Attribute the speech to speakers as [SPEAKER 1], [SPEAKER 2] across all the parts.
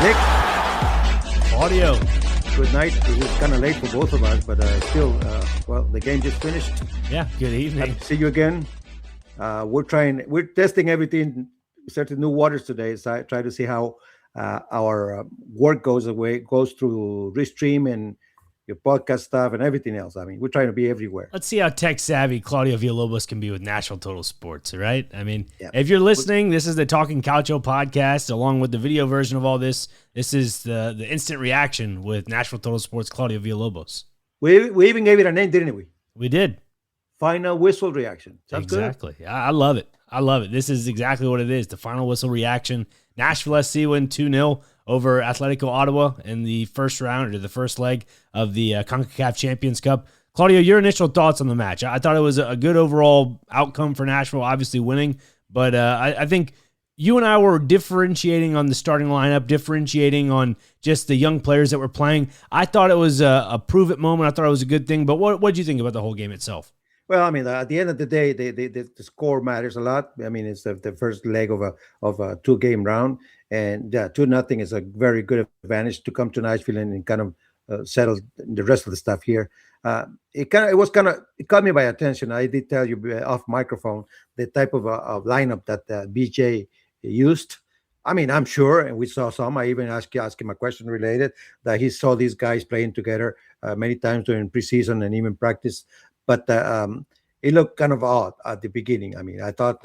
[SPEAKER 1] Nick,
[SPEAKER 2] Claudio.
[SPEAKER 1] good night. It was kind of late for both of us, but still, the game just finished.
[SPEAKER 2] Yeah, good evening.
[SPEAKER 1] See you again. We're testing everything, certain new waters today. So I try to see how our work goes through Restream and your podcast stuff and everything else. I mean, we're trying to be everywhere.
[SPEAKER 2] Let's see how tech savvy Claudio Villalobos can be with Nashville Total Sports, right? I mean,
[SPEAKER 1] Yeah.
[SPEAKER 2] if you're listening, this is the Talking Calcio Podcast, along with the video version of all this. This is the instant reaction with Nashville Total Sports, Claudio Villalobos.
[SPEAKER 1] We even gave it a name, didn't we?
[SPEAKER 2] We did.
[SPEAKER 1] Final whistle reaction. Sounds
[SPEAKER 2] Exactly. I love it. I love it. This is exactly what it is. The final whistle reaction. Nashville SC win 2-0 over Atlético Ottawa in the first round, or the first leg of the CONCACAF Champions Cup. Claudio, your initial thoughts on the match? I thought it was a good overall outcome for Nashville, obviously winning, but I think you and I were differentiating on the starting lineup, differentiating on just the young players that were playing. I thought it was a prove-it moment. I thought it was a good thing, but what did you think about the whole game itself?
[SPEAKER 1] Well, I mean, at the end of the day, the score matters a lot. I mean, it's the first leg of a 2-game round, and 2-0 is a very good advantage to come to Nashville and kind of settle the rest of the stuff here. It caught me by attention. I did tell you off microphone the type of lineup that BJ used. I mean, I'm sure, and we saw some. I even asked him a question related that he saw these guys playing together many times during preseason and even practice. But it looked kind of odd at the beginning. I mean, I thought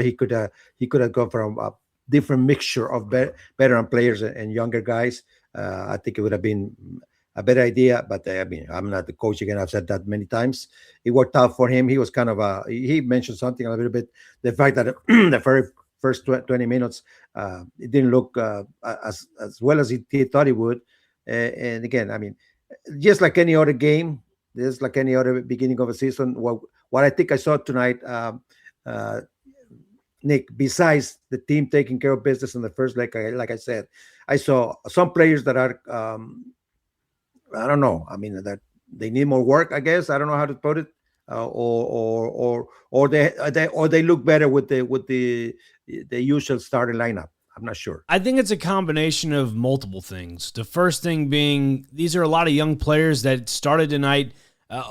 [SPEAKER 1] he could have gone from a different mixture of veteran players and younger guys. I think it would have been a better idea. But I mean, I'm not the coach again. I've said that many times. It worked out for him. He was kind of he mentioned something a little bit. The fact that the very first 20 minutes it didn't look as well as he thought it would. And again, I mean, just like any other game. Just like any other beginning of a season, what I think I saw tonight, Nick, besides the team taking care of business in the first leg, like I said, I saw some players that are, I don't know. I mean, that they need more work. I guess I don't know how to put it, or they look better with the usual starting lineup. I'm not sure.
[SPEAKER 2] I think it's a combination of multiple things. The first thing being, these are a lot of young players that started tonight.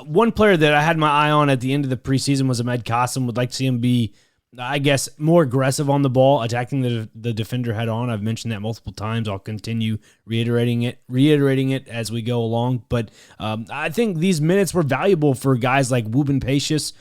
[SPEAKER 2] One player that I had my eye on at the end of the preseason was Ahmed Qasim. Would like to see him be, I guess, more aggressive on the ball, attacking the defender head on. I've mentioned that multiple times. I'll continue reiterating it as we go along. But I think these minutes were valuable for guys like Woobens Pacius,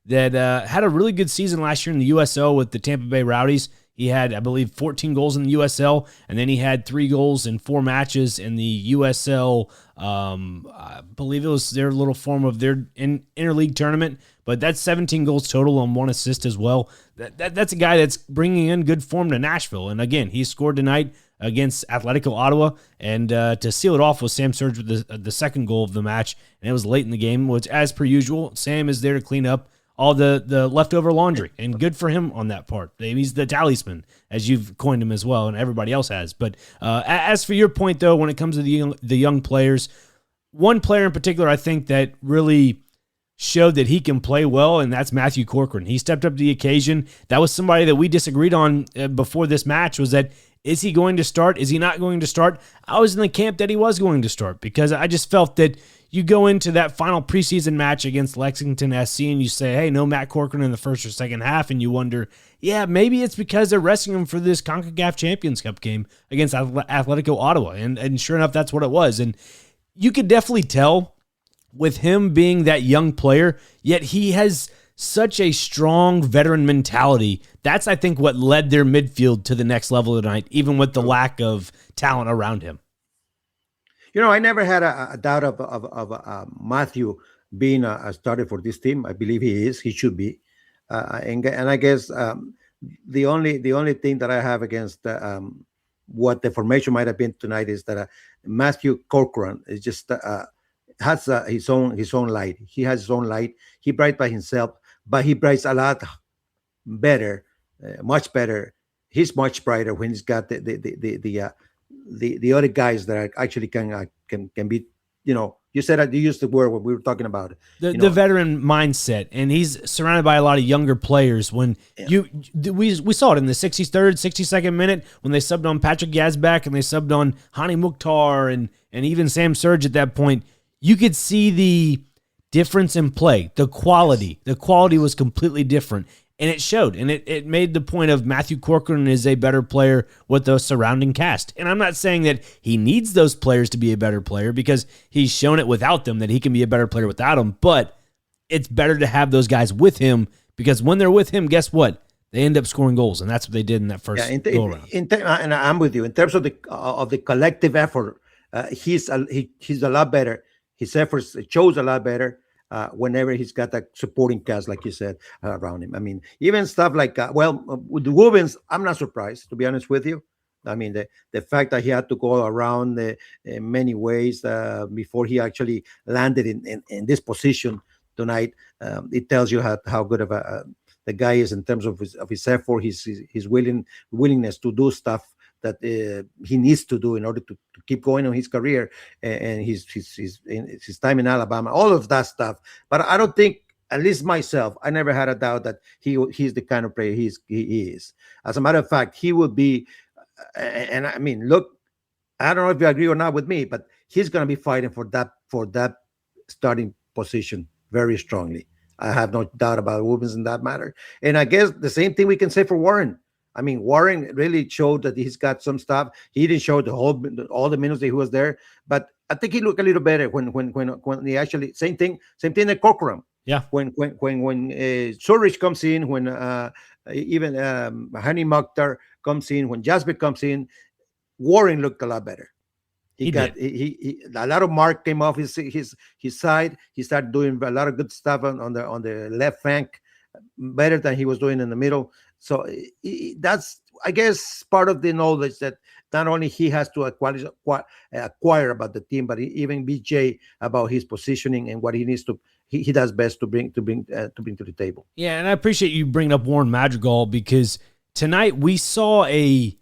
[SPEAKER 2] that had a really good season last year in the USL with the Tampa Bay Rowdies. He had, I believe, 14 goals in the USL, and then he had 3 goals in 4 matches in the USL. I believe it was their little form of their interleague tournament, but that's 17 goals total and 1 assist as well. That's a guy that's bringing in good form to Nashville, and again, he scored tonight against Atlético Ottawa, and to seal it off was Sam Surridge with the second goal of the match, and it was late in the game, which, as per usual, Sam is there to clean up all the leftover laundry, and good for him on that part. He's the talisman, as you've coined him as well, and everybody else has. But as for your point, though, when it comes to the young players, one player in particular I think that really showed that he can play well, and that's Matthew Corcoran. He stepped up to the occasion. That was somebody that we disagreed on before this match, was that, is he going to start? Is he not going to start? I was in the camp that he was going to start, because I just felt that you go into that final preseason match against Lexington SC and you say, hey, no Matt Corcoran in the first or second half, and you wonder, yeah, maybe it's because they're resting him for this CONCACAF Champions Cup game against Atlético Ottawa. And sure enough, that's what it was. And you could definitely tell with him being that young player, yet he has such a strong veteran mentality. That's, I think, what led their midfield to the next level tonight, even with the lack of talent around him.
[SPEAKER 1] You know, I never had a doubt of Matthew being a starter for this team. I believe he is. He should be. And I guess the only thing that I have against what the formation might have been tonight is that Matthew Corcoran is just has his own light. He has his own light. He brights by himself, but he brights a lot better, much better. He's much brighter when he's got the other guys that are actually can be you said that you used the word when we were talking about it.
[SPEAKER 2] The veteran mindset, and he's surrounded by a lot of younger players. When we saw it in the 63rd, 62nd minute when they subbed on Patrick Yazbek and they subbed on Hani Mukhtar and even Sam Surridge at that point, you could see the difference in play, the quality. The quality was completely different. And it showed, and it made the point of Matthew Corcoran is a better player with the surrounding cast. And I'm not saying that he needs those players to be a better player because he's shown it without them that he can be a better player without them, but it's better to have those guys with him because when they're with him, guess what? They end up scoring goals, and that's what they did in that first go-around.
[SPEAKER 1] And I'm with you. In terms of the collective effort, he's a lot better. His efforts shows a lot better. Whenever he's got that supporting cast, like you said, around him. I mean, even stuff like, with the Woobens, I'm not surprised, to be honest with you. I mean, the fact that he had to go around in many ways before he actually landed in this position tonight, it tells you how good of the guy is in terms of his effort, his willingness to do stuff that he needs to do in order to keep going on his career and his time in Alabama, all of that stuff. But I don't think, at least myself, I never had a doubt that he's the kind of player he is. As a matter of fact, he would be, and I mean, look, I don't know if you agree or not with me, but he's going to be fighting for that starting position very strongly. I have no doubt about Woobens in that matter. And I guess the same thing we can say for Warren. I mean, Warren really showed that he's got some stuff. He didn't show all the minutes that he was there, but I think he looked a little better when he actually same thing at Corcoran.
[SPEAKER 2] Yeah.
[SPEAKER 1] When Surridge comes in, when even Hani Mukhtar comes in, when Jasper comes in, Warren looked a lot better. He a lot of mark came off his side. He started doing a lot of good stuff on the left flank, better than he was doing in the middle. So that's, I guess, part of the knowledge that not only he has to acquire about the team, but even BJ about his positioning and what he needs to, he does best to bring to the table.
[SPEAKER 2] Yeah, and I appreciate you bringing up Warren Madrigal because tonight we saw a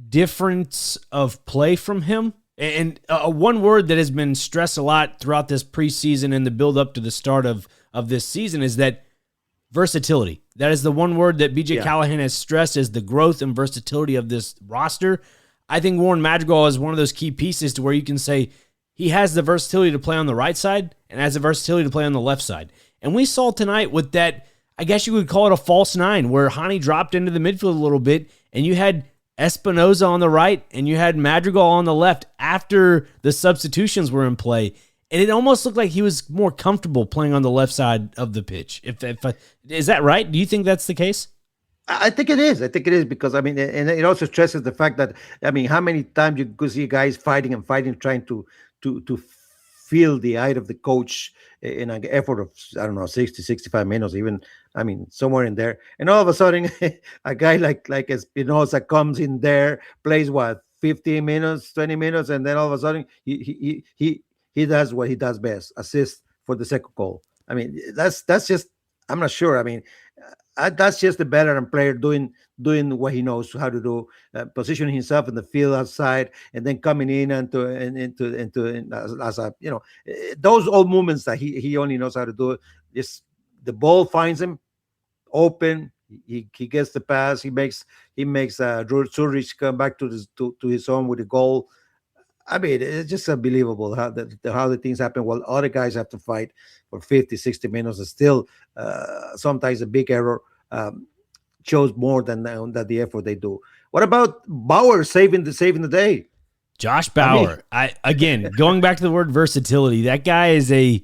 [SPEAKER 2] difference of play from him. And one word that has been stressed a lot throughout this preseason and the build up to the start of this season is that versatility. That is the one word that BJ Callahan has stressed as the growth and versatility of this roster. I think Warren Madrigal is one of those key pieces to where you can say he has the versatility to play on the right side and has the versatility to play on the left side. And we saw tonight with that, I guess you would call it a false nine, where Hani dropped into the midfield a little bit, and you had Espinoza on the right and you had Madrigal on the left after the substitutions were in play. And it almost looked like he was more comfortable playing on the left side of the pitch. Is that right? Do you think that's the case?
[SPEAKER 1] I think it is. Because, I mean, and it also stresses the fact that, I mean, how many times you could see guys fighting, trying to feel the eye of the coach in an effort of, I don't know, 60, 65 minutes, even, I mean, somewhere in there. And all of a sudden, a guy like Espinoza comes in there, plays 15 minutes, 20 minutes, and then all of a sudden he does what he does best, assist for the second goal. I mean, that's just, I'm not sure. I mean, that's just a veteran player doing what he knows how to do, positioning himself in the field outside, and then coming in into as a, you know, those old movements that he only knows how to do. Just the ball finds him open, he gets the pass, he makes Surridge come back to his own with a goal. I mean, it's just unbelievable how the things happen while other guys have to fight for 50, 60 minutes. And still, sometimes a big error shows more than the effort they do. What about Bauer saving the day?
[SPEAKER 2] Josh Bauer. Again, going back to the word versatility, that guy is a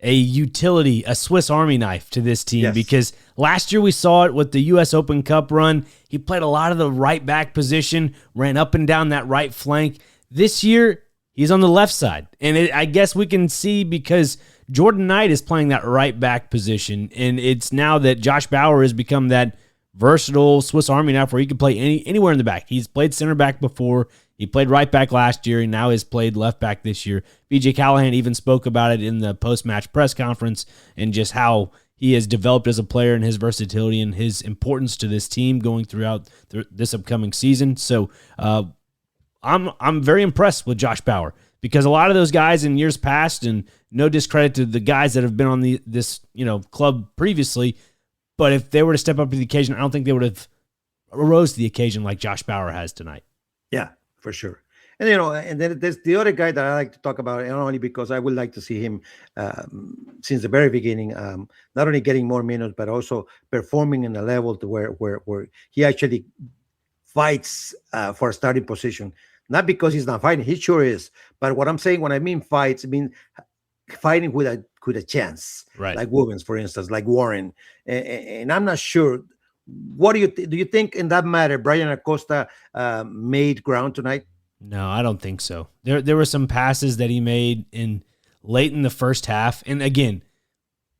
[SPEAKER 2] utility, a Swiss Army knife to this team. Yes. Because last year we saw it with the U.S. Open Cup run. He played a lot of the right back position, ran up and down that right flank. This year, he's on the left side. And I guess we can see because Jordan Knight is playing that right back position. And it's now that Josh Bauer has become that versatile Swiss Army knife where he can play anywhere in the back. He's played center back before. He played right back last year. And now has played left back this year. BJ Callahan even spoke about it in the post-match press conference and just how he has developed as a player and his versatility and his importance to this team going throughout this upcoming season. So, I'm very impressed with Josh Bauer because a lot of those guys in years past, and no discredit to the guys that have been on this club previously, but if they were to step up to the occasion, I don't think they would have arose to the occasion like Josh Bauer has tonight.
[SPEAKER 1] Yeah, for sure. And and then there's the other guy that I like to talk about, and only because I would like to see him since the very beginning, not only getting more minutes but also performing in a level to where he actually fights for a starting position. Not because he's not fighting, he sure is. But what I'm saying when I mean fights, I mean fighting with a chance,
[SPEAKER 2] right?
[SPEAKER 1] Like Woobens, for instance, like Warren, and I'm not sure. What do you think in that matter? Brian Acosta made ground tonight.
[SPEAKER 2] No, I don't think so. There were some passes that he made late in the first half. And again,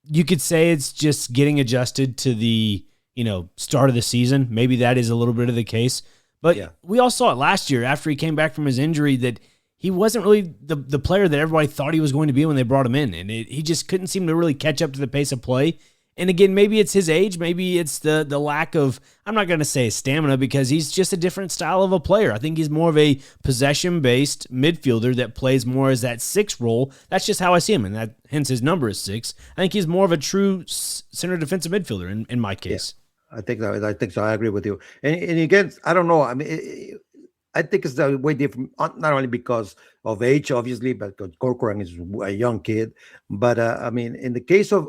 [SPEAKER 2] you could say it's just getting adjusted to the, start of the season. Maybe that is a little bit of the case. But we all saw it last year after he came back from his injury that he wasn't really the player that everybody thought he was going to be when they brought him in. And he just couldn't seem to really catch up to the pace of play. And again, maybe it's his age, maybe it's the lack of, I'm not going to say stamina, because he's just a different style of a player. I think he's more of a possession-based midfielder that plays more as that 6 role. That's just how I see him, and that hence his number is 6. I think he's more of a true center defensive midfielder in my case.
[SPEAKER 1] Yeah, I think so. I agree with you. And again, I don't know. I mean, I think it's the way different, not only because of age, obviously, but because Corcoran is a young kid. But I mean, in the case of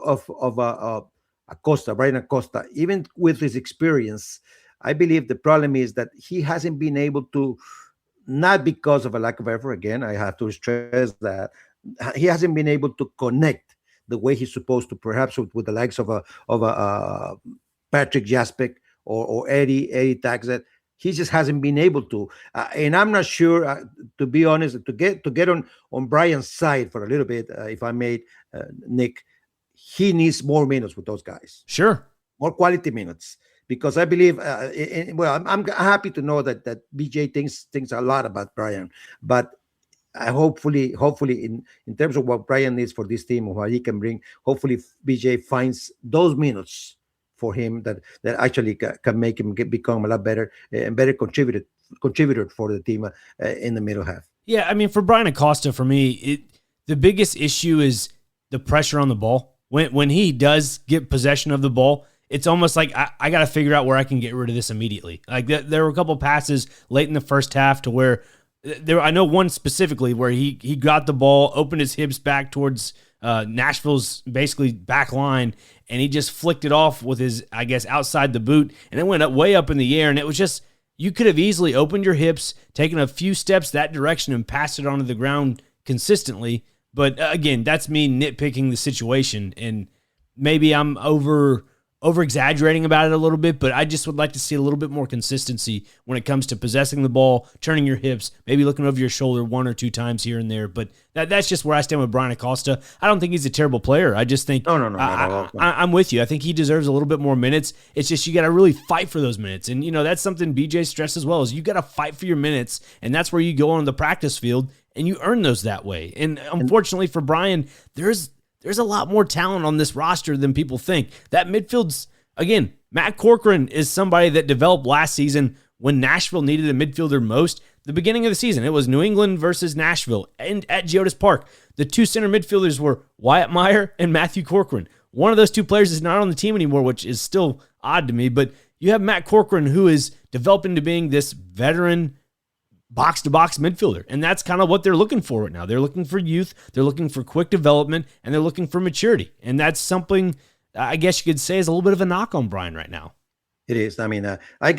[SPEAKER 1] Acosta, Brian Acosta, even with his experience, I believe the problem is that he hasn't been able to, not because of a lack of effort, again, I have to stress that, he hasn't been able to connect the way he's supposed to, perhaps with the likes of a Patrick Jaspek or Eddie Taxet. He just hasn't been able to, and I'm not sure, to be honest, to get on Brian's side for a little bit, if I may, Nick. He needs more minutes with those guys.
[SPEAKER 2] Sure,
[SPEAKER 1] more quality minutes, because I believe. I'm happy to know that BJ thinks a lot about Brian, but hopefully, in terms of what Brian needs for this team, what he can bring, hopefully BJ finds those minutes for him that actually can make him become a lot better and better contributor for the team in the middle half.
[SPEAKER 2] Yeah, I mean, for Brian Acosta, for me, the biggest issue is the pressure on the ball. When he does get possession of the ball, it's almost like I got to figure out where I can get rid of this immediately. Like there were a couple passes late in the first half to where I know one specifically where he got the ball, opened his hips back towards Nashville's basically back line, and he just flicked it off with his, I guess, outside the boot, and it went way up in the air, and it was just, you could have easily opened your hips, taken a few steps that direction, and passed it onto the ground consistently. But again, that's me nitpicking the situation, and maybe I'm over-exaggerating about it a little bit, but I just would like to see a little bit more consistency when it comes to possessing the ball, turning your hips, maybe looking over your shoulder 1 or 2 times here and there. But that's just where I stand with Brian Acosta. I don't think he's a terrible player. I just think I'm with you. I think he deserves a little bit more minutes. It's just you got to really fight for those minutes. And, that's something BJ stressed as well, is you got to fight for your minutes, and that's where you go on the practice field, and you earn those that way. And unfortunately for Brian, there's a lot more talent on this roster than people think. That midfield's, again, Matt Corcoran is somebody that developed last season when Nashville needed a midfielder most. The beginning of the season, it was New England versus Nashville and at Geodis Park. The 2 center midfielders were Wyatt Meyer and Matthew Corcoran. One of those 2 players is not on the team anymore, which is still odd to me, but you have Matt Corcoran, who is developing to being this veteran box-to-box midfielder. And that's kind of what they're looking for right now. They're looking for youth, they're looking for quick development, and they're looking for maturity. And that's something I guess you could say is a little bit of a knock on Brian right now.
[SPEAKER 1] It is. I mean, I'm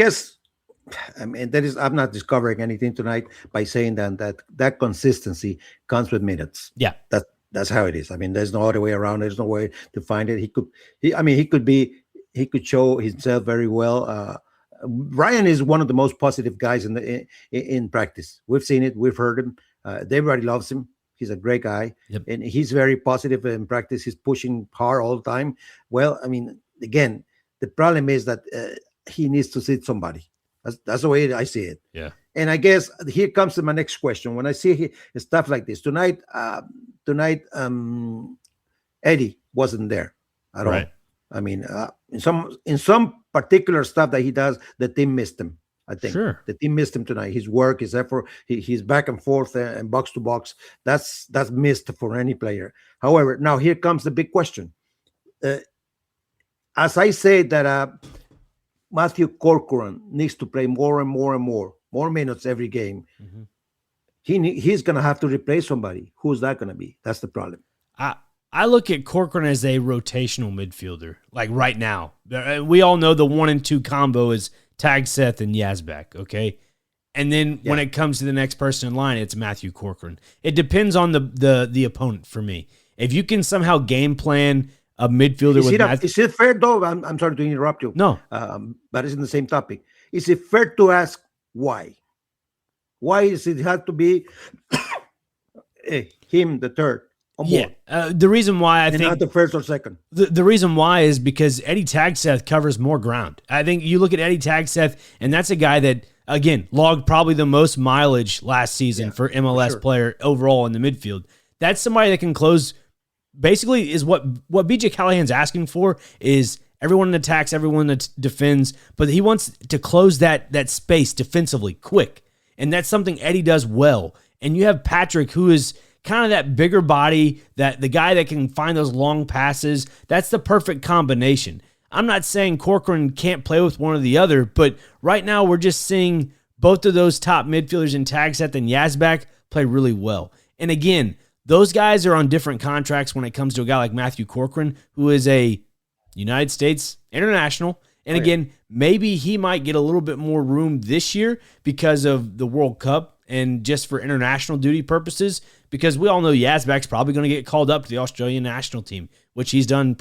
[SPEAKER 1] not discovering anything tonight by saying that consistency comes with minutes.
[SPEAKER 2] Yeah.
[SPEAKER 1] That's how it is. I mean, there's no other way around. There's no way to find it. He could show himself very well. Ryan is one of the most positive guys in practice. We've seen it. We've heard him. Everybody loves him. He's a great guy, and he's very positive in practice. He's pushing hard all the time. Well, I mean, again, the problem is that he needs to sit somebody. That's the way I see it.
[SPEAKER 2] Yeah.
[SPEAKER 1] And I guess here comes to my next question. When I see stuff like this tonight, Eddie wasn't there at all. I mean, in some particular stuff that he does, the team missed him. I think
[SPEAKER 2] Sure.
[SPEAKER 1] the team missed him tonight. His work, his effort, he's back and forth and box to box. That's missed for any player. However, now here comes the big question. As I say that Matthew Corcoran needs to play more and more minutes every game.
[SPEAKER 2] Mm-hmm.
[SPEAKER 1] He's going to have to replace somebody. Who's that going to be? That's the problem.
[SPEAKER 2] I look at Corcoran as a rotational midfielder, like right now. We all know the 1 and 2 combo is Tag Seth and Yazbek, okay? And then when it comes to the next person in line, it's Matthew Corcoran. It depends on the opponent for me. If you can somehow game plan a midfielder with Matthew...
[SPEAKER 1] Is it fair, though? I'm sorry to interrupt you.
[SPEAKER 2] No.
[SPEAKER 1] But it's in the same topic. Is it fair to ask why? Why does it have to be him, the third?
[SPEAKER 2] The reason why I think
[SPEAKER 1] not the first or second.
[SPEAKER 2] The reason why is because Eddie Tagseth covers more ground. I think you look at Eddie Tagseth, and that's a guy that, again, logged probably the most mileage last season for MLS player overall in the midfield. That's somebody that can close. Basically, is what BJ Callahan's asking for is everyone that attacks, everyone that defends, but he wants to close that space defensively quick, and that's something Eddie does well. And you have Patrick, who is kind of that bigger body, that the guy that can find those long passes. That's the perfect combination. I'm not saying Corcoran can't play with one or the other, but right now we're just seeing both of those top midfielders in Tagseth and Yazbek play really well. And again, those guys are on different contracts when it comes to a guy like Matthew Corcoran, who is a United States international. And again, maybe he might get a little bit more room this year because of the World Cup and just for international duty purposes, because we all know Yazbek's probably going to get called up to the Australian national team, which he's done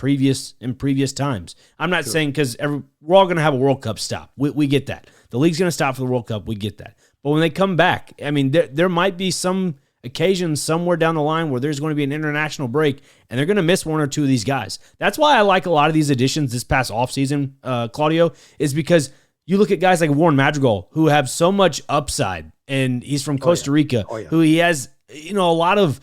[SPEAKER 2] in previous times. I'm not saying because we're all going to have a World Cup stop. We get that. The league's going to stop for the World Cup. We get that. But when they come back, I mean, there might be some occasions somewhere down the line where there's going to be an international break, and they're going to miss one or two of these guys. That's why I like a lot of these additions this past offseason, Claudio, is because you look at guys like Warren Madrigal, who have so much upside, and he's from Costa Rica, who he has, a lot of,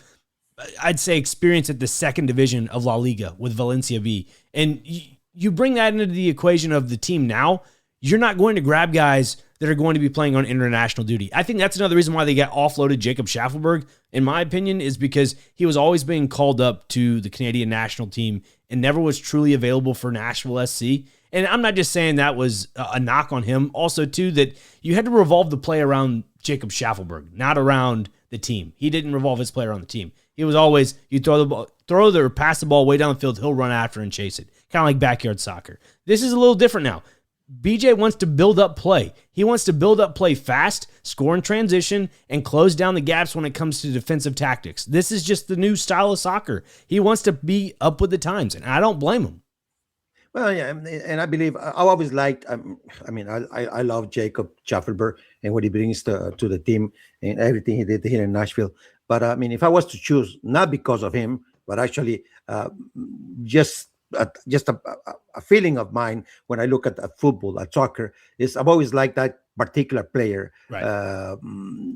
[SPEAKER 2] I'd say, experience at the second division of La Liga with Valencia B. And you bring that into the equation of the team now, you're not going to grab guys that are going to be playing on international duty. I think that's another reason why they got offloaded Jacob Schaffelberg, in my opinion, is because he was always being called up to the Canadian national team and never was truly available for Nashville SC. And I'm not just saying that was a knock on him. Also, too, that you had to revolve the play around Jacob Schaffelberg, not around the team. He didn't revolve his play around the team. He was always, you pass the ball way down the field, he'll run after and chase it. Kind of like backyard soccer. This is a little different now. BJ wants to build up play. He wants to build up play fast, score in transition, and close down the gaps when it comes to defensive tactics. This is just the new style of soccer. He wants to be up with the times, and I don't blame him.
[SPEAKER 1] Well, yeah, and I believe I always liked. I love Jacob Schaffelberg and what he brings to the team and everything he did here in Nashville. But if I was to choose, not because of him, but actually just a feeling of mine when I look at football, at soccer, is I've always liked that particular player, right?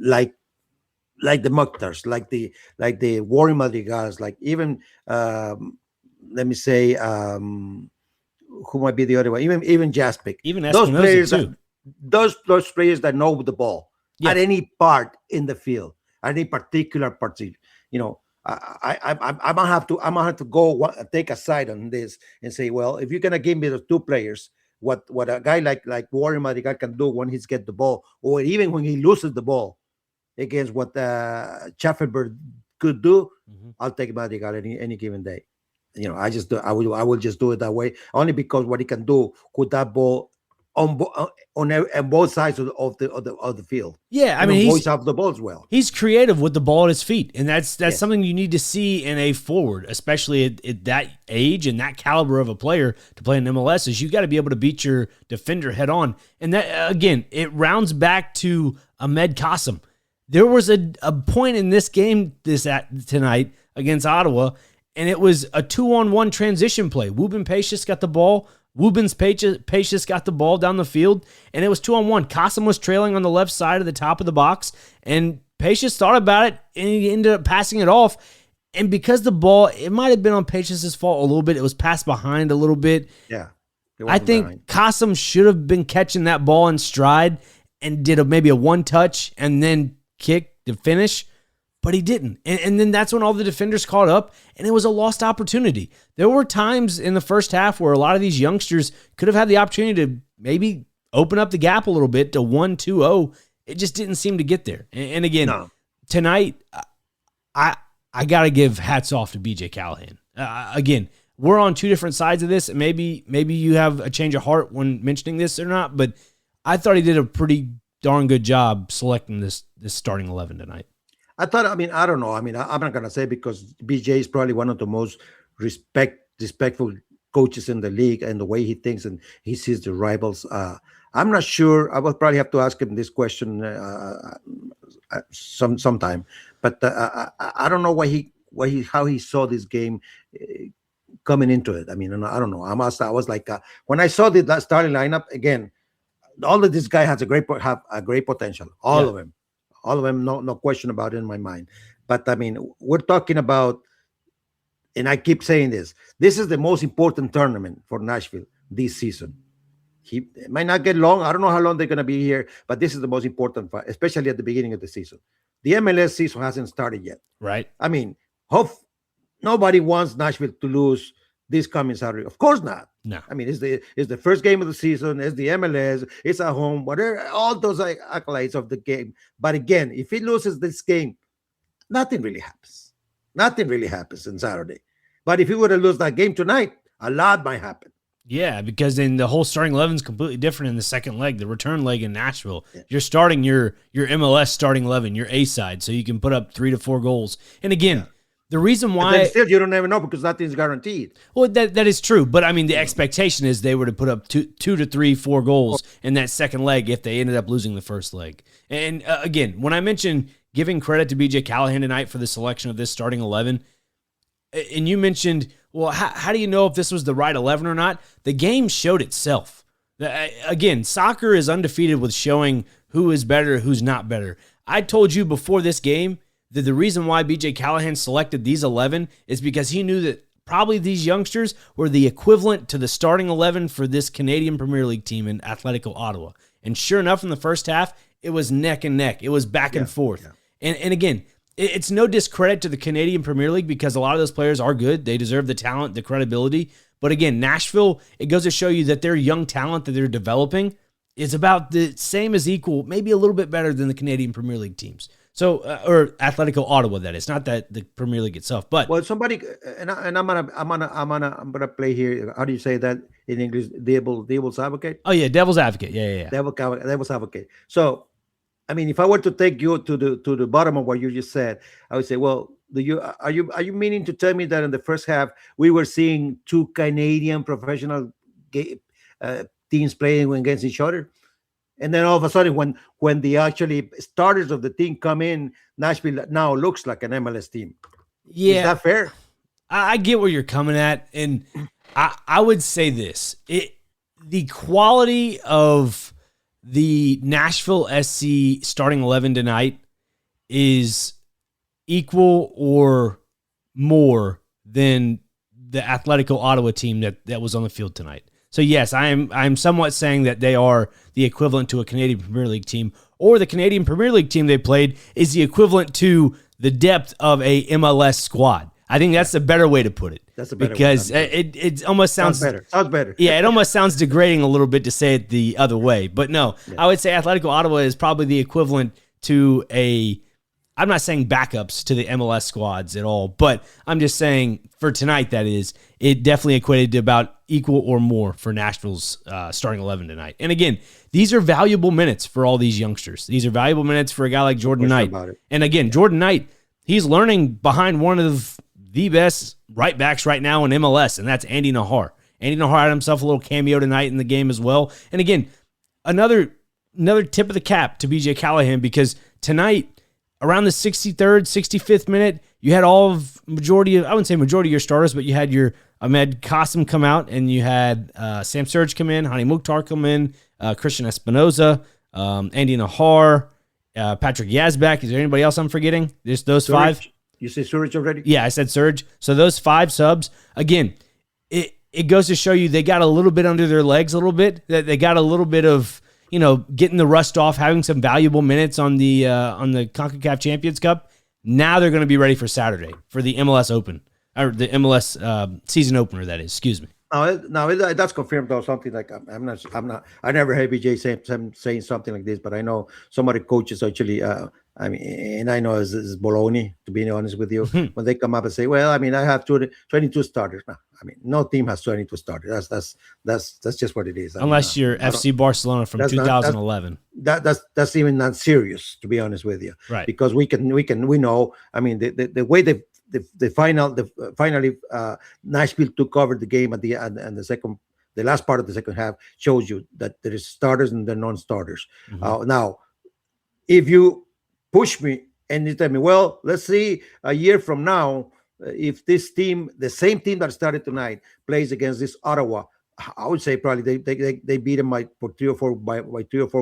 [SPEAKER 1] Like the Mukhtars, like the Warren Madrigals, like even let me say. Who might be the other one? Even Jaspic.
[SPEAKER 2] Even
[SPEAKER 1] those players
[SPEAKER 2] too.
[SPEAKER 1] Those players that know the ball at any part in the field, at any particular part. I'm gonna have to go take a side on this and say, well, if you're gonna give me the two players, what a guy like Warren Madrigal can do when he's get the ball, or even when he loses the ball, against what Schaffelberg could do, I'll take Madrigal any given day. I will just do it that way, only because what he can do with that ball on both sides of the field.
[SPEAKER 2] Yeah, I mean,
[SPEAKER 1] he's off the ball as well.
[SPEAKER 2] He's creative with the ball at his feet, and that's something you need to see in a forward, especially at that age and that caliber of a player to play in MLS. Is you got to be able to beat your defender head on, and that again, it rounds back to Ahmed Qasim. There was a point in this game tonight against Ottawa. And it was a 2-on-1 transition play. Pacius got the ball. Pacius got the ball down the field, and it was 2-on-1. Qasim was trailing on the left side of the top of the box, and Pacius thought about it, and he ended up passing it off. And because the ball, it might have been on Pacius' fault a little bit. It was passed behind a little bit.
[SPEAKER 1] Yeah.
[SPEAKER 2] I think Qasim should have been catching that ball in stride and did maybe a one touch and then kick to finish, but he didn't. And then that's when all the defenders caught up, and it was a lost opportunity. There were times in the first half where a lot of these youngsters could have had the opportunity to maybe open up the gap a little bit to 1-2-0. It just didn't seem to get there. And again, tonight, I got to give hats off to BJ Callahan. Again, we're on two different sides of this. Maybe you have a change of heart when mentioning this or not, but I thought he did a pretty darn good job selecting this starting 11 tonight.
[SPEAKER 1] I don't know. I'm not going to say, because BJ is probably one of the most respectful coaches in the league, and the way he thinks and he sees the rivals. I'm not sure. I will probably have to ask him this question sometime. But I don't know how he saw this game coming into it. I don't know. I was like, when I saw the starting lineup again, all of this guy has have a great potential. All of them, no question about it in my mind. But we're talking about, and I keep saying this is the most important tournament for Nashville this season. It might not get long. I don't know how long they're going to be here, but this is the most important part, especially at the beginning of the season. The MLS season hasn't started yet.
[SPEAKER 2] Right.
[SPEAKER 1] Nobody wants Nashville to lose this coming Saturday. Of course not.
[SPEAKER 2] No.
[SPEAKER 1] It's the first game of the season. It's the MLS. It's at home. Whatever, all those accolades of the game. But again, if he loses this game, nothing really happens. Nothing really happens on Saturday. But if he were to lose that game tonight, a lot might happen.
[SPEAKER 2] Yeah, because then the whole starting 11 is completely different in the second leg, the return leg in Nashville. Yeah. You're starting your MLS starting 11, your A side, so you can put up 3 to 4 goals. And again, the reason why
[SPEAKER 1] still you don't ever know, because nothing's guaranteed.
[SPEAKER 2] Well, that is true, but the expectation is they were to put up 2 to 3, 4 goals in that second leg if they ended up losing the first leg. And again, when I mentioned giving credit to BJ Callahan tonight for the selection of this starting 11, and you mentioned, well, how do you know if this was the right 11 or not? The game showed itself. Again, soccer is undefeated with showing who is better, who's not better. I told you before this game that the reason why BJ Callahan selected these 11 is because he knew that probably these youngsters were the equivalent to the starting 11 for this Canadian Premier League team in Atlético Ottawa. And sure enough, in the first half, it was neck and neck. It was back and forth. Yeah. And again, it's no discredit to the Canadian Premier League, because a lot of those players are good. They deserve the talent, the credibility. But again, Nashville, it goes to show you that their young talent that they're developing is about the same as equal, maybe a little bit better than the Canadian Premier League teams. So, or Atlético Ottawa, that is, not that the Premier League itself. But
[SPEAKER 1] somebody, and I'm gonna play here. How do you say that in English? Devil's advocate.
[SPEAKER 2] Oh yeah, devil's advocate. Yeah.
[SPEAKER 1] Devil's advocate. So, if I were to take you to the bottom of what you just said, I would say, well, are you meaning to tell me that in the first half we were seeing two Canadian professional teams playing against each other, and then all of a sudden, when the actually starters of the team come in, Nashville now looks like an MLS team?
[SPEAKER 2] Yeah,
[SPEAKER 1] is that fair?
[SPEAKER 2] I get where you're coming at, and I would say this: the quality of the Nashville SC starting 11 tonight is equal or more than the Atlético Ottawa team that was on the field tonight. So yes, I'm somewhat saying that they are the equivalent to a Canadian Premier League team, or the Canadian Premier League team they played is the equivalent to the depth of a MLS squad. I think that's a better way to put it.
[SPEAKER 1] That's a better
[SPEAKER 2] because
[SPEAKER 1] way.
[SPEAKER 2] It almost sounds
[SPEAKER 1] better. Sounds better.
[SPEAKER 2] Yeah, it almost sounds degrading a little bit to say it the other way. But no, I would say Atlético Ottawa is probably the equivalent to I'm not saying backups to the MLS squads at all, but I'm just saying for tonight, that is, it definitely equated to about equal or more for Nashville's starting 11 tonight. And again, these are valuable minutes for all these youngsters. These are valuable minutes for a guy like Jordan Knight. And again, Jordan Knight, he's learning behind one of the best right backs right now in MLS, and that's Andy Nahar. Andy Nahar had himself a little cameo tonight in the game as well. And again, another tip of the cap to BJ Callahan, because tonight, around the 63rd, 65th minute, you had I wouldn't say majority of your starters, but you had your Ahmed Qasim come out, and you had Sam Surridge come in, Hani Mukhtar come in, Christian Espinoza, Andy Nahar, Patrick Yazbek. Is there anybody else I'm forgetting? Just those
[SPEAKER 1] Surridge.
[SPEAKER 2] 5?
[SPEAKER 1] You say Surridge already?
[SPEAKER 2] Yeah, I said Surridge. So those 5 subs, again, it goes to show you they got a little bit under their legs a little bit. That they got a little bit of, getting the rust off, having some valuable minutes on the CONCACAF Champions Cup. Now they're going to be ready for Saturday for the MLS Open, or the MLS season opener. That is, excuse me.
[SPEAKER 1] Now that's confirmed though. Something like I'm not. I never heard BJ saying something like this, but I know some of the coaches actually. And I know it's baloney, to be honest with you. When they come up and say, "Well, I have 22 starters." No, no team has 22 starters. That's just what it is.
[SPEAKER 2] Unless you're FC Barcelona from 2011.
[SPEAKER 1] That's even not serious, to be honest with you.
[SPEAKER 2] Right.
[SPEAKER 1] Because we know. The way finally Nashville took over the game at the last part of the second half shows you that there is starters and the non-starters. Now, if you push me and you tell me, well, let's see a year from now if this team, the same team that started tonight, plays against this Ottawa, I would say probably they beat them by 3 or 4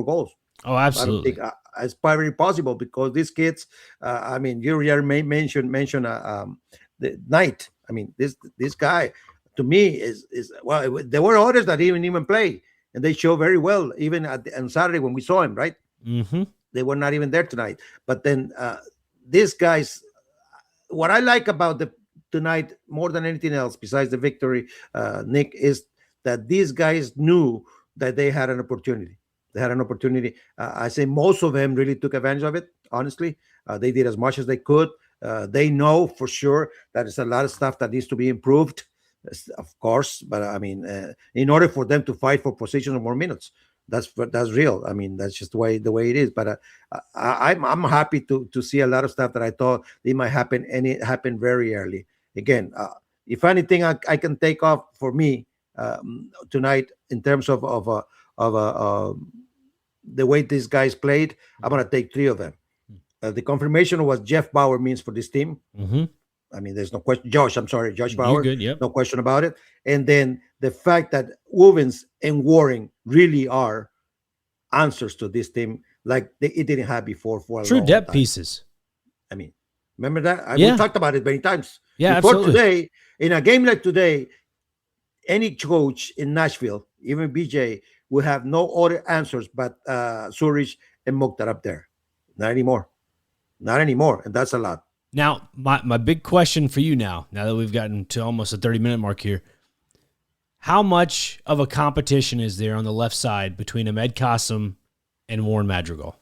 [SPEAKER 1] goals.
[SPEAKER 2] Oh, absolutely.
[SPEAKER 1] I don't think it's very possible because these kids. You already mentioned the Knight. This guy to me is well. There were others that didn't even play, and they show very well. Even on Saturday when we saw him, right?
[SPEAKER 2] Mm-hmm.
[SPEAKER 1] They were not even there tonight. But then these guys, what I like about tonight more than anything else, besides the victory, Nick, is that these guys knew that they had an opportunity. They had an opportunity. I say most of them really took advantage of it. Honestly, they did as much as they could. They know for sure that there's a lot of stuff that needs to be improved, of course. But in order for them to fight for position of more minutes, that's real. That's just the way it is. But I'm happy to see a lot of stuff that I thought it might happen, and it happened very early. Again, if anything, I can take off for me tonight in terms of the way these guys played. I'm gonna take 3 of them. The confirmation of what Jeff Bauer means for this team.
[SPEAKER 2] Mm-hmm.
[SPEAKER 1] There's no question. Josh Bauer.
[SPEAKER 2] Good, yep.
[SPEAKER 1] No question about it. And then the fact that Woobens and Warren really are answers to this team like it didn't have before for a
[SPEAKER 2] true
[SPEAKER 1] long
[SPEAKER 2] depth
[SPEAKER 1] time.
[SPEAKER 2] pieces.
[SPEAKER 1] Remember that?
[SPEAKER 2] Yeah.
[SPEAKER 1] We talked about it many times.
[SPEAKER 2] Yeah,
[SPEAKER 1] Before
[SPEAKER 2] absolutely.
[SPEAKER 1] today, in a game like today, any coach in Nashville, even BJ, will have no other answers but Surridge and Mokhtar up there. Not anymore. And that's a lot.
[SPEAKER 2] Now, my big question for you now that we've gotten to almost a 30-minute mark here, how much of a competition is there on the left side between Ahmed Qasim and Warren Madrigal?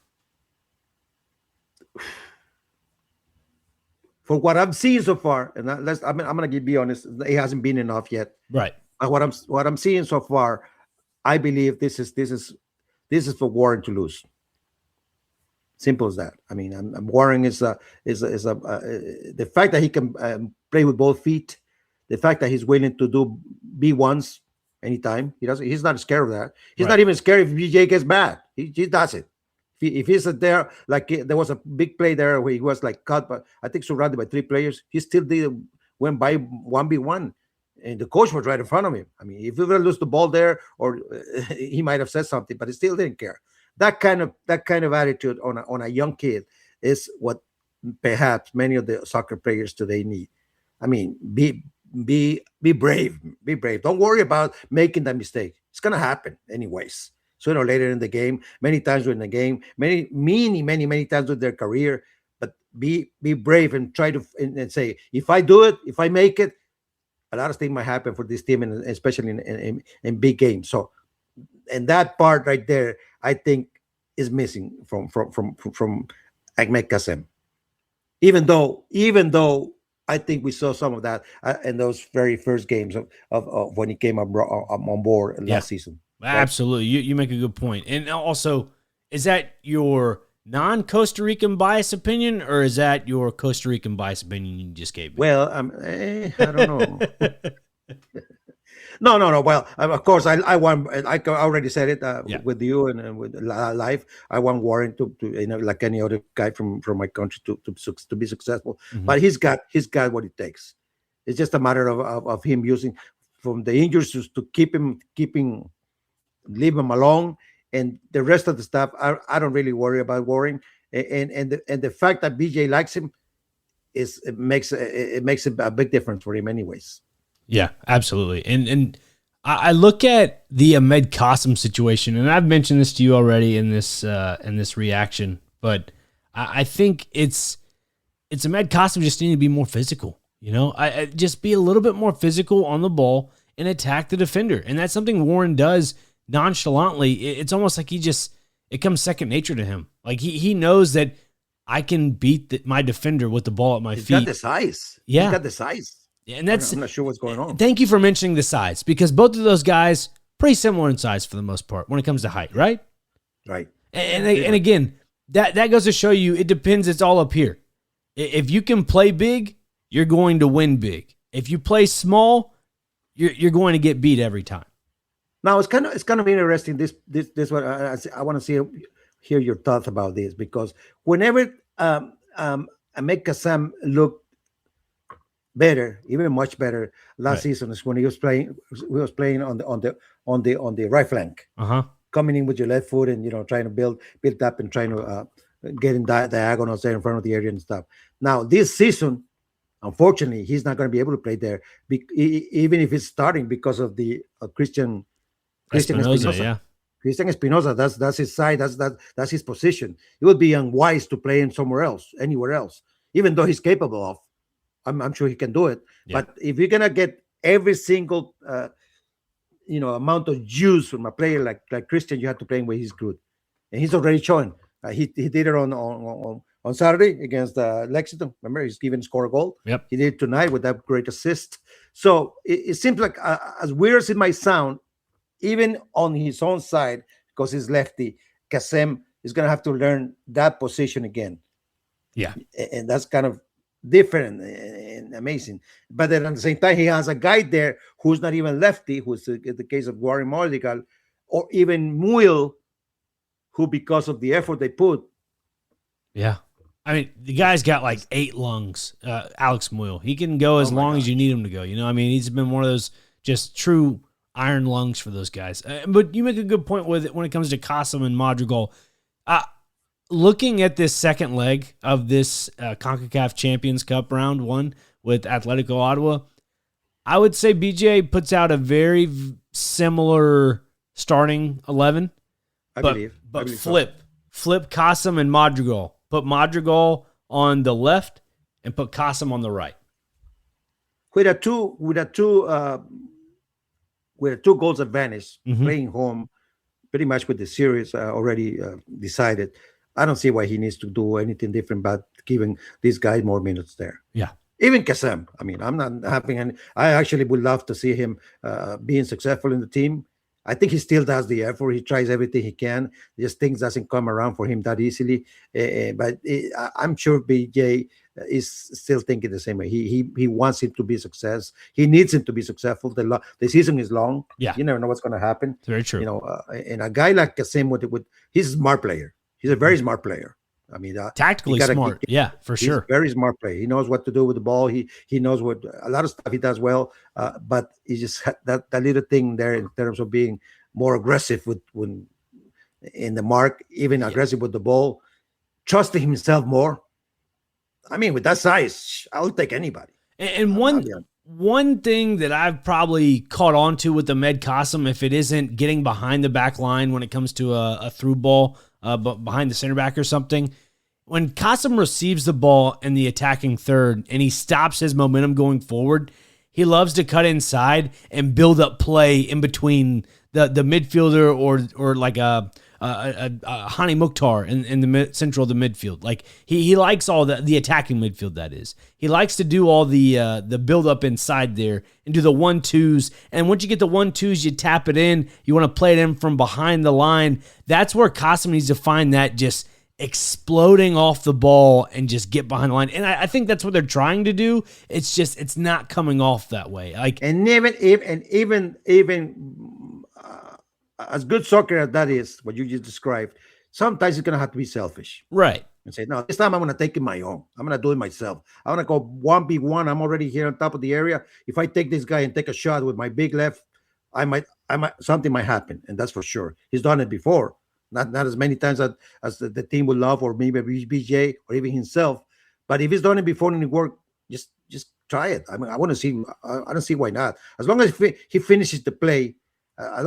[SPEAKER 1] For what I'm seeing so far, and I'm going to be honest, it hasn't been enough yet.
[SPEAKER 2] Right.
[SPEAKER 1] What I'm seeing so far, I believe this is for Warren to lose. Simple as that. Warren is the fact that he can play with both feet, the fact that he's willing to do B1s anytime. He's not scared of that. He's not even scared if BJ gets bad. He does it. If he's there, like there was a big play there where he was like cut, but I think surrounded by 3 players, he still went by 1v1, and the coach was right in front of him. If he would lose the ball there, or he might have said something, but he still didn't care. That kind of attitude on a young kid is what perhaps many of the soccer players today need. Be brave. Be brave. Don't worry about making that mistake. It's gonna happen anyways. Sooner or later in the game, many times during the game, many times with their career. But be brave and try to and say, if I do it, if I make it, a lot of things might happen for this team, and especially in big games. So, and that part right there, I think, is missing from Ahmed Qasim. Even though I think we saw some of that in those very first games of when he came on board last season.
[SPEAKER 2] Absolutely. You make a good point. And also, is that your non-Costa Rican bias opinion, or is that your Costa Rican bias opinion you just gave me?
[SPEAKER 1] Well, I don't know. No. Well, of course, I want. I already said it with you and with live. I want Warren to like any other guy from my country to be successful. Mm-hmm. But he's got what it takes. It's just a matter of him using from the injuries to leave him alone, and the rest of the stuff. I don't really worry about Warren, and the fact that BJ likes him makes a big difference for him, anyways.
[SPEAKER 2] Yeah, absolutely. And I look at the Ahmed Qasim situation, and I've mentioned this to you already in this reaction, but I think it's Ahmed Qasim just needing to be more physical. I just be a little bit more physical on the ball and attack the defender, and that's something Warren does nonchalantly. It's almost like it comes second nature to him. Like he knows that I can beat my defender with the ball at my feet.
[SPEAKER 1] He's got the size.
[SPEAKER 2] Yeah.
[SPEAKER 1] He's got the size.
[SPEAKER 2] And I'm
[SPEAKER 1] not sure what's going on.
[SPEAKER 2] Thank you for mentioning the size, because both of those guys pretty similar in size for the most part when it comes to height, right?
[SPEAKER 1] Right.
[SPEAKER 2] And again, that goes to show you it depends. It's all up here. If you can play big, you're going to win big. If you play small, you're going to get beat every time.
[SPEAKER 1] Now it's kind of interesting. This what I want to hear your thoughts about this, because whenever I make Kassam look better, even much better last season, is when he was playing on the right flank, coming in with your left foot and trying to build up and trying to get in diagonals there in front of the area and stuff. Now this season, unfortunately, he's not going to be able to play there, even if he's starting, because of the Christian Espinosa.
[SPEAKER 2] Yeah.
[SPEAKER 1] Christian Espinosa, that's his side, that's his position. It would be unwise to play him anywhere else, even though he's capable of. I'm sure he can do it. Yeah. But if you're gonna get every single amount of juice from a player like Christian, you have to play him where he's good, and he's already showing. He did it on Saturday against Lexington. Remember, he's even scored a goal.
[SPEAKER 2] Yep.
[SPEAKER 1] He did it tonight with that great assist. So it seems like, as weird as it might sound, even on his own side, because he's lefty, Kassem is going to have to learn that position again.
[SPEAKER 2] Yeah.
[SPEAKER 1] And that's kind of different and amazing. But then at the same time, he has a guy there who's not even lefty, who's the case of Warren Mardigal, or even Muil, who, because of the effort they put.
[SPEAKER 2] Yeah. I mean, the guy's got like 8 lungs, Alex Muil. He can go as long as you need him to go. He's been one of those just true iron lungs for those guys. But you make a good point with it when it comes to Qasim and Madrigal. Looking at this second leg of this CONCACAF Champions Cup round 1 with Atlético Ottawa, I would say BJ puts out a very similar starting 11.
[SPEAKER 1] I believe
[SPEAKER 2] flip Qasim and Madrigal. Put Madrigal on the left and put Qasim on the right.
[SPEAKER 1] With a two goals advantage, playing home, pretty much with the series already decided, I don't see why he needs to do anything different but giving these guys more minutes there.
[SPEAKER 2] Yeah.
[SPEAKER 1] Even Kassem. I mean, I'm not having any. I actually would love to see him being successful in the team. I think he still does the effort. He tries everything he can. Just things doesn't come around for him that easily. But I'm sure BJ is still thinking the same way. He wants him to be a success. He needs him to be successful. The season is long.
[SPEAKER 2] Yeah.
[SPEAKER 1] You never know what's going to happen.
[SPEAKER 2] Very true.
[SPEAKER 1] And a guy like Kassem, he's a smart player. He's a very smart player. I mean,
[SPEAKER 2] tactically smart. Yeah, for sure.
[SPEAKER 1] Very smart player. He knows what to do with the ball. He knows what a lot of stuff he does well. But he just had that little thing there in terms of being more aggressive when in the mark, even aggressive with the ball, trusting himself more. I mean, with that size, I'll take anybody.
[SPEAKER 2] And one thing that I've probably caught on to with Ahmed Qasim, if it isn't getting behind the back line when it comes to a through ball, but behind the center back or something, when Qasim receives the ball in the attacking third and he stops his momentum going forward, he loves to cut inside and build up play in between the midfielder or like a Hani Mukhtar in the central of the midfield. Like he likes all the attacking midfield, that is. He likes to do all the build up inside there and do the 1-2s. And once you get the 1-2s, you tap it in. You want to play it in from behind the line. That's where Qasim needs to find that just exploding off the ball and just get behind the line. And I think that's what they're trying to do. It's just it's not coming off that way.
[SPEAKER 1] Even as good soccer as that is, what you just described, sometimes it's going to have to be selfish.
[SPEAKER 2] Right.
[SPEAKER 1] And say, no, this time I'm going to take it my own. I'm going to do it myself. I'm going to go 1v1. I'm already here on top of the area. If I take this guy and take a shot with my big left, I might something might happen. And that's for sure. He's done it before. Not as many times as the team would love, or maybe BJ or even himself. But if he's done it before and it worked, just try it. I mean, I want to see. I don't see why not. As long as he finishes the play, as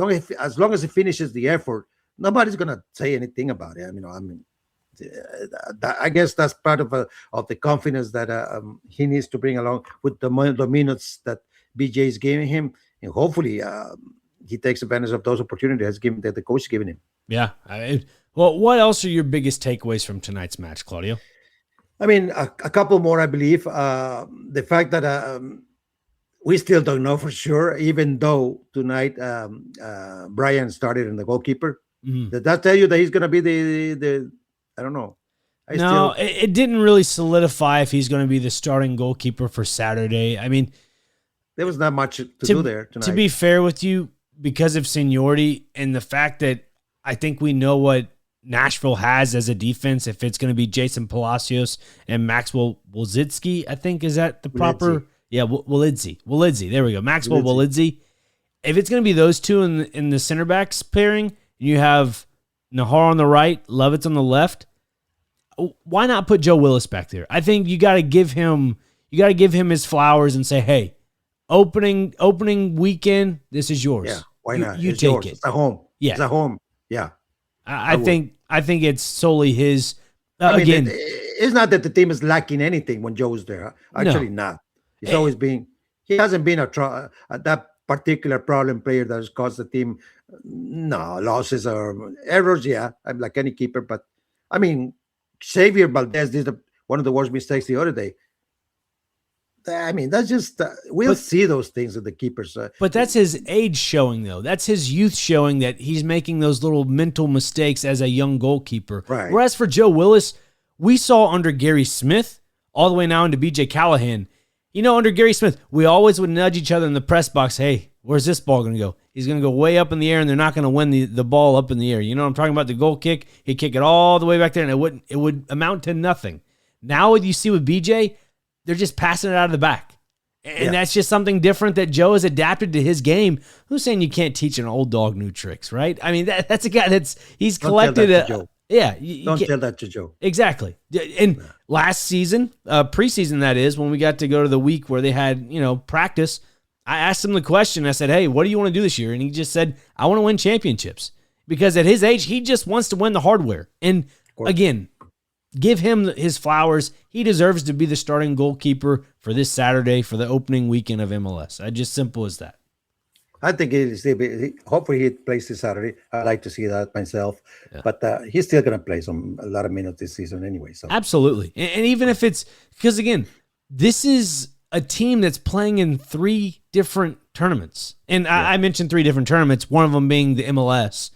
[SPEAKER 1] long as he finishes the effort, nobody's gonna say anything about it. I guess that's part of the confidence that he needs to bring along with the minutes that BJ is giving him, and hopefully he takes advantage of those opportunities that the coach is giving him.
[SPEAKER 2] Yeah. Well, what else are your biggest takeaways from tonight's match, Claudio?
[SPEAKER 1] I mean, a couple more, I believe. The fact that we still don't know for sure, even though tonight Brian started in the goalkeeper.
[SPEAKER 2] Mm-hmm.
[SPEAKER 1] Did that tell you that he's going to be the I don't know.
[SPEAKER 2] It didn't really solidify if he's going to be the starting goalkeeper for Saturday. I mean,
[SPEAKER 1] there was not much to do there tonight.
[SPEAKER 2] To be fair with you, because of seniority and the fact that I think we know what Nashville has as a defense, if it's going to be Jason Pacius and Maxwell Wolzitsky, I think, is that the proper? Yeah, Wolidze. There we go. Maxwell Wolidze. If it's going to be those two in the center backs pairing, you have Nahar on the right, Lovitz on the left. Why not put Joe Willis back there? I think you got to give him his flowers and say, hey, opening weekend, this is yours.
[SPEAKER 1] Yeah, why not?
[SPEAKER 2] You
[SPEAKER 1] it's
[SPEAKER 2] take
[SPEAKER 1] yours.
[SPEAKER 2] it.
[SPEAKER 1] It's a home.
[SPEAKER 2] Yeah,
[SPEAKER 1] it's a home. Yeah,
[SPEAKER 2] I think it's solely his. Again,
[SPEAKER 1] it's not that the team is lacking anything when Joe's there. Actually, not. He's always been. He hasn't been that particular problem player that has caused the team losses or errors. Yeah, I'm like any keeper, but I mean, Xavier Valdez did one of the worst mistakes the other day. I mean, that's just we'll see those things with the keepers.
[SPEAKER 2] But that's his age showing, though. That's his youth showing that he's making those little mental mistakes as a young goalkeeper.
[SPEAKER 1] Right.
[SPEAKER 2] Whereas for Joe Willis, we saw under Gary Smith all the way now into BJ Callahan. Under Gary Smith, we always would nudge each other in the press box. Hey, where's this ball going to go? He's going to go way up in the air, and they're not going to win the ball up in the air. You know what I'm talking about? The goal kick, he'd kick it all the way back there, and it would amount to nothing. Now what you see with BJ, they're just passing it out of the back. And that's just something different that Joe has adapted to his game. Who's saying you can't teach an old dog new tricks, right? I mean, that's a guy he's collected
[SPEAKER 1] Joe.
[SPEAKER 2] Yeah.
[SPEAKER 1] Don't tell that to Joe.
[SPEAKER 2] Exactly. And last season, preseason that is, when we got to go to the week where they had, practice, I asked him the question. I said, hey, what do you want to do this year? And he just said, I want to win championships. Because at his age, he just wants to win the hardware. And again, give him his flowers. He deserves to be the starting goalkeeper for this Saturday for the opening weekend of MLS. Just simple as that.
[SPEAKER 1] I think hopefully he plays this Saturday. I'd like to see that myself. Yeah. But he's still going to play a lot of minutes this season anyway. So
[SPEAKER 2] absolutely. And even if it's because, again, this is a team that's playing in 3 different tournaments. And I mentioned 3 different tournaments, one of them being the MLS,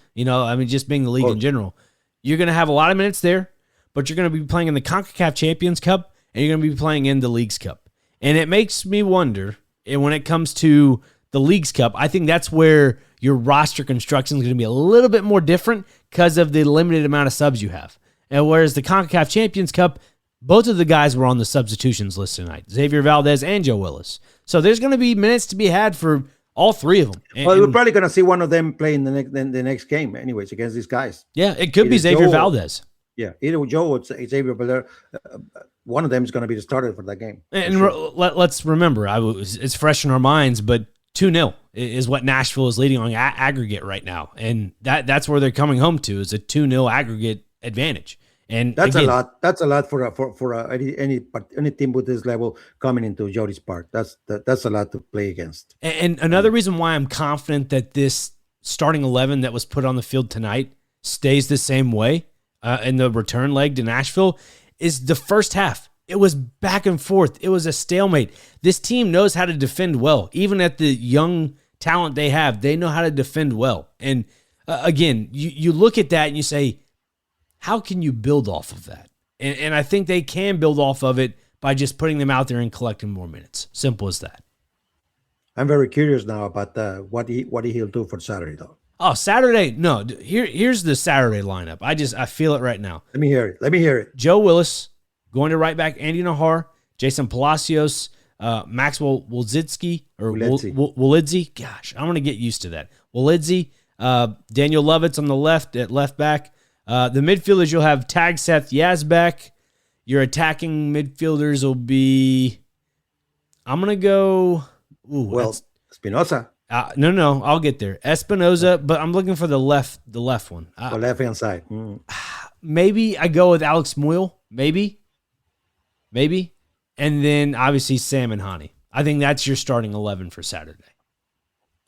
[SPEAKER 2] just being the league in general. You're going to have a lot of minutes there, but you're going to be playing in the CONCACAF Champions Cup, and you're going to be playing in the Leagues Cup. And it makes me wonder, and when it comes to the Leagues Cup, I think that's where your roster construction is going to be a little bit more different because of the limited amount of subs you have. And whereas the CONCACAF Champions Cup, both of the guys were on the substitutions list tonight, Xavier Valdez and Joe Willis. So there's going to be minutes to be had for all 3 of them.
[SPEAKER 1] Well, we're probably going to see one of them play in the next game anyways against these guys.
[SPEAKER 2] Yeah, it could be Xavier Valdez.
[SPEAKER 1] Yeah, either Joe or Xavier Valdez. One of them is going to be the starter for that game.
[SPEAKER 2] And let's remember, it's fresh in our minds, but 2-0 is what Nashville is leading on aggregate right now. And that's where they're coming home to, is a 2-0 aggregate advantage. And
[SPEAKER 1] that's a lot. That's a lot for any team with this level coming into Jody's Park. That's a lot to play against.
[SPEAKER 2] And another reason why I'm confident that this starting 11 that was put on the field tonight stays the same way in the return leg to Nashville is the first half. It was back and forth. It was a stalemate. This team knows how to defend well. Even at the young talent they have, they know how to defend well. And again, you look at that and you say, how can you build off of that? And I think they can build off of it by just putting them out there and collecting more minutes. Simple as that.
[SPEAKER 1] I'm very curious now about what he'll do for Saturday, though.
[SPEAKER 2] Oh, Saturday? No, here's the Saturday lineup. I feel it right now.
[SPEAKER 1] Let me hear it.
[SPEAKER 2] Joe Willis going to right back, Andy Nahar, Jason Pacius, Maxwell Wolzitsky or Wolidze. Gosh, I'm going to get used to that. Wolidze, Daniel Lovitz on the left at left back. The midfielders, you'll have Tag Seth Yazbek. Your attacking midfielders will be I'm gonna go. Ooh,
[SPEAKER 1] Well, Espinosa,
[SPEAKER 2] no, I'll get there. Espinoza, but I'm looking for the left one.
[SPEAKER 1] the left hand side.
[SPEAKER 2] Maybe I go with Alex Moyle. Maybe, and then obviously Sam and Hani. I think that's your starting 11 for Saturday.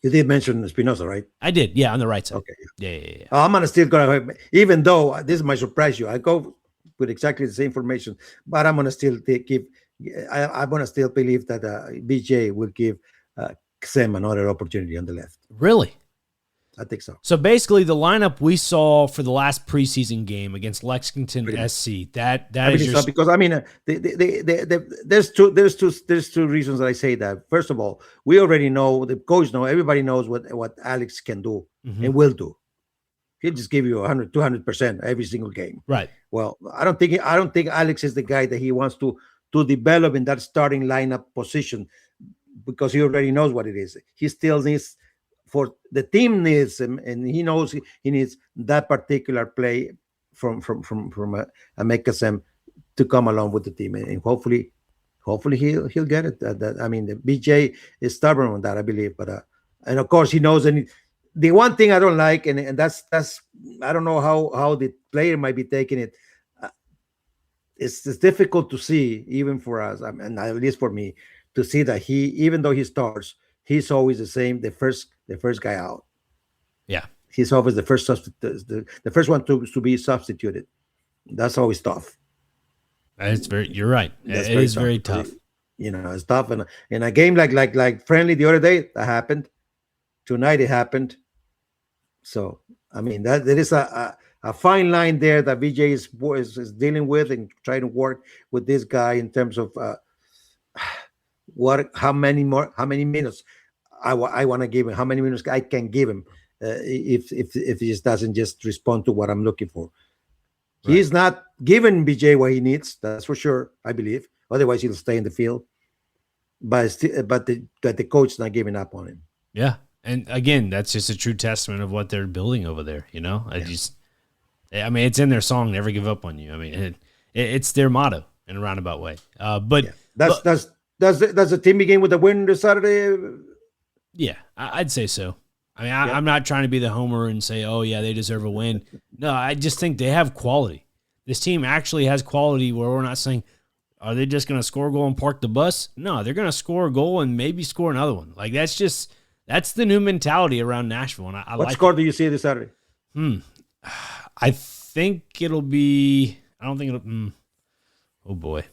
[SPEAKER 1] You did mention Espinosa, right?
[SPEAKER 2] I did, yeah, on the right side.
[SPEAKER 1] Okay.
[SPEAKER 2] Yeah.
[SPEAKER 1] I'm gonna still gonna, even though this might surprise you, I go with exactly the same information, but I'm gonna still give. I'm gonna still believe that BJ will give Sam another opportunity on the left.
[SPEAKER 2] Really?
[SPEAKER 1] I think so.
[SPEAKER 2] So basically, the lineup we saw for the last preseason game against Lexington SC. That is your
[SPEAKER 1] because I mean, there's two reasons that I say that. First of all, we already know, the coach know, everybody knows what Alex can do and will do. He'll just give you 200% every single game.
[SPEAKER 2] Right.
[SPEAKER 1] Well, I don't think Alex is the guy that he wants to develop in that starting lineup position, because he already knows what it is. He still needs, for the team needs him, and he knows he needs that particular play from Amekasem to come along with the team, and hopefully he'll get it. I mean, the BJ is stubborn on that, I believe, but and of course he knows. And the one thing I don't like, and that's I don't know how the player might be taking it. It's difficult to see, even for us, and at least for me, to see that he, even though he starts, he's always the same, the first guy out.
[SPEAKER 2] Yeah,
[SPEAKER 1] he's always the first the first one to be substituted. That's always tough.
[SPEAKER 2] You're right. It is very tough.
[SPEAKER 1] You know, it's tough. And in a game like friendly the other day, that happened. Tonight it happened. So I mean, that there is a fine line there that VJ is dealing with, and trying to work with this guy in terms of how many minutes I want to give him, how many minutes I can give him if he just doesn't just respond to what I'm looking for. Right. He's not giving BJ what he needs, that's for sure, I believe. Otherwise, he'll stay in the field. But the coach's not giving up on him.
[SPEAKER 2] Yeah, and again, that's just a true testament of what they're building over there. You know, I mean, it's in their song, "Never Give Up on You." I mean, it's their motto in a roundabout way. But
[SPEAKER 1] does the team begin with a win this Saturday?
[SPEAKER 2] Yeah, I'd say so. I mean, I'm not trying to be the homer and say, oh, yeah, they deserve a win. No, I just think they have quality. This team actually has quality where we're not saying, are they just going to score a goal and park the bus? No, they're going to score a goal and maybe score another one. Like, that's the new mentality around Nashville. And
[SPEAKER 1] what score do you see this Saturday?
[SPEAKER 2] I think it'll be, oh, boy.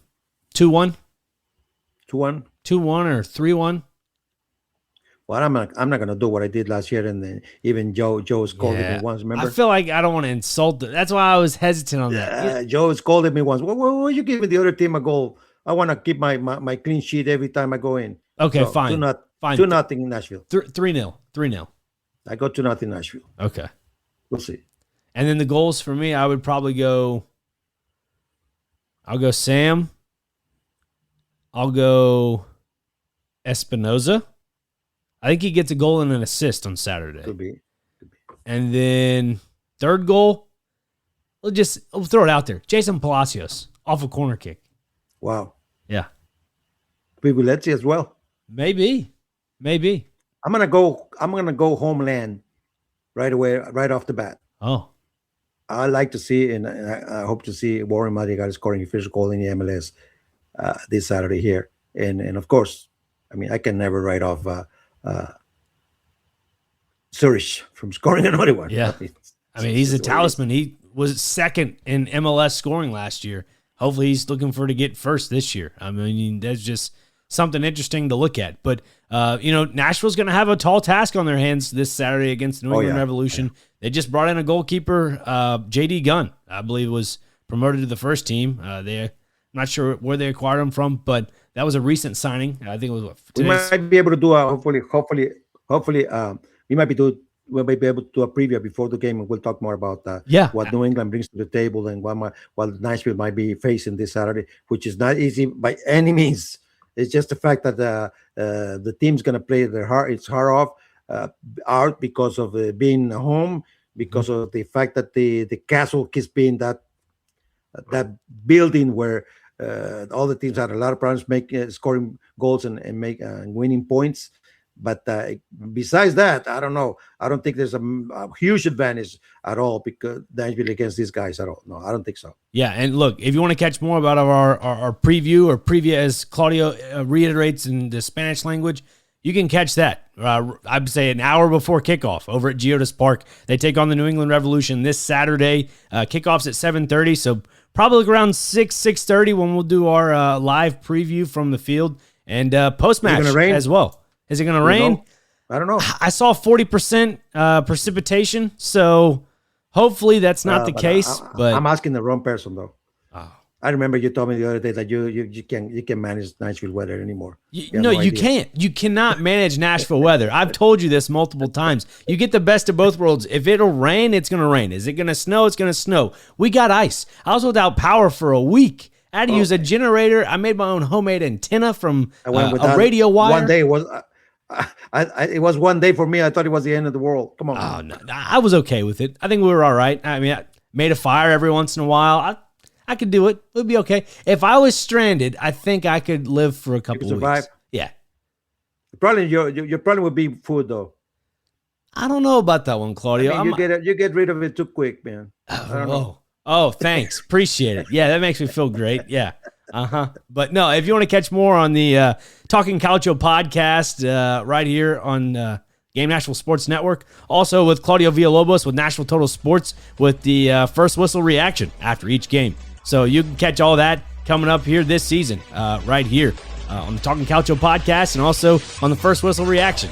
[SPEAKER 2] 2-1?
[SPEAKER 1] 2-1?
[SPEAKER 2] 2-1 or 3-1?
[SPEAKER 1] Well, I'm not going to do what I did last year, and then even Joe scolded me once. Remember?
[SPEAKER 2] I feel like I don't want to insult them. That's why I was hesitant on that.
[SPEAKER 1] Joe scolded me once. Well, you giving the other team a goal? I want to keep my clean sheet every time I go in.
[SPEAKER 2] Okay, so fine.
[SPEAKER 1] 2-0 in Nashville.
[SPEAKER 2] 3-0. 3-0.
[SPEAKER 1] I go 2-0 in Nashville.
[SPEAKER 2] Okay,
[SPEAKER 1] we'll see.
[SPEAKER 2] And then the goals for me, I would probably go. I'll go Sam. I'll go Espinoza. I think he gets a goal and an assist on Saturday.
[SPEAKER 1] Could be.
[SPEAKER 2] And then third goal, we'll throw it out there. Jason Pacius off a corner kick.
[SPEAKER 1] Wow.
[SPEAKER 2] Yeah.
[SPEAKER 1] Privilegio as well.
[SPEAKER 2] Maybe.
[SPEAKER 1] I'm gonna go homeland right away, right off the bat.
[SPEAKER 2] Oh.
[SPEAKER 1] I like to see, and I hope to see Warren Madrigal scoring his first goal in the MLS this Saturday here. And of course, I mean, I can never write off Surridge from scoring another one.
[SPEAKER 2] Yeah. I mean, he's a talisman. He was second in MLS scoring last year. Hopefully he's looking for to get first this year. I mean, that's just something interesting to look at. But, Nashville's going to have a tall task on their hands this Saturday against the New England Revolution. Yeah. They just brought in a goalkeeper, J.D. Gunn, I believe was promoted to the first team. I'm not sure where they acquired him from, but that was a recent signing. I think it was
[SPEAKER 1] we might be able to do hopefully we might be able to do a preview before the game, and we'll talk more about what New England brings to the table and what Nashville might be facing this Saturday, which is not easy by any means. It's just the fact that the team's going to play its heart off because of being home, because of the fact that the castle keeps being that building where All the teams had a lot of problems scoring goals and winning points. But besides that, I don't know. I don't think there's a huge advantage at all because Nashville against these guys at all. No, I don't think so.
[SPEAKER 2] Yeah, and look, if you want to catch more about our preview or preview, as Claudio reiterates in the Spanish language, you can catch that, I'd say, an hour before kickoff over at Geodis Park. They take on the New England Revolution this Saturday. Kickoff's at 7:30, so probably around 6:30 when we'll do our live preview from the field and post-match as well. Is it going to rain?
[SPEAKER 1] I don't know.
[SPEAKER 2] I saw 40% precipitation, so hopefully that's not the case. But
[SPEAKER 1] I'm asking the wrong person, though.
[SPEAKER 2] Oh.
[SPEAKER 1] I remember you told me the other day that you can manage Nashville weather anymore.
[SPEAKER 2] You can't. You cannot manage Nashville weather. I've told you this multiple times. You get the best of both worlds. If it'll rain, it's going to rain. Is it going to snow? It's going to snow. We got ice. I was without power for a week. I had to use a generator. I made my own homemade antenna from a radio wire.
[SPEAKER 1] One day was. It was one day for me. I thought it was the end of the world. Come on.
[SPEAKER 2] Oh, no, I was okay with it. I think we were all right. I mean, I made a fire every once in a while. I could do it. It would be okay. If I was stranded, I think I could live for a couple of weeks. Yeah.
[SPEAKER 1] Probably your problem would be food, though.
[SPEAKER 2] I don't know about that one, Claudio.
[SPEAKER 1] I mean, you get rid of it too quick, man.
[SPEAKER 2] Oh, thanks. Appreciate it. Yeah, that makes me feel great. Yeah. But no, if you want to catch more on the Talking Calcio podcast right here on Game Nashville Sports Network, also with Claudio Villalobos with Nashville Total Sports with the first whistle reaction after each game. So you can catch all that coming up here this season right here on the Talking Calcio podcast and also on the first whistle reaction.